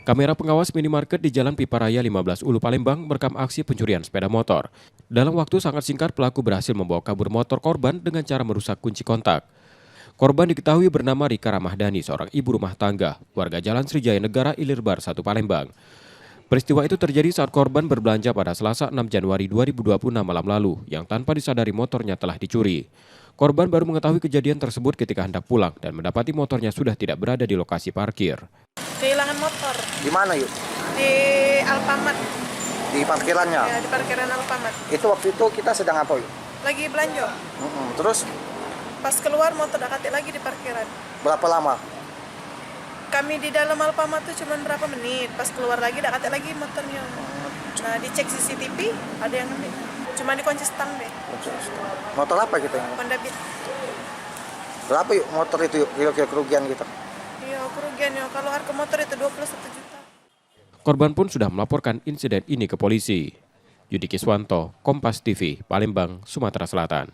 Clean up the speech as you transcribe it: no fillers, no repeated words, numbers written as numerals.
Kamera pengawas minimarket di Jalan Piparaya 15 Ulu Palembang merekam aksi pencurian sepeda motor. Dalam waktu sangat singkat, pelaku berhasil membawa kabur motor korban dengan cara merusak kunci kontak. Korban diketahui bernama Rika Ramahdani, seorang ibu rumah tangga, warga Jalan Srijaya Negara Ilirbar 1 Palembang. Peristiwa itu terjadi saat korban berbelanja pada Selasa 6 Januari 2026 malam lalu, yang tanpa disadari motornya telah dicuri. Korban baru mengetahui kejadian tersebut ketika hendak pulang dan mendapati motornya sudah tidak berada di lokasi parkir. Kehilangan motor Di mana yuk? di Alfamart, Di parkirannya? ya, di parkiran Alfamart. Itu waktu itu kita sedang apa yuk? Lagi belanja, Terus pas keluar motor dekat lagi di parkiran. berapa lama? Kami di dalam Alfamart tuh cuma berapa menit, pas keluar lagi dekat lagi motornya. Nah, dicek CCTV ada yang ambil, cuma dikunci stang deh, Motor apa gitu yang? Honda Beat. Berapa yuk motor itu yuk? Kira-kira kerugian kita? Iya, kerugian ya, kalau harga motor itu 21 juta. Korban pun sudah melaporkan insiden ini ke polisi. Yudi Kiswanto, Kompas TV, Palembang, Sumatera Selatan.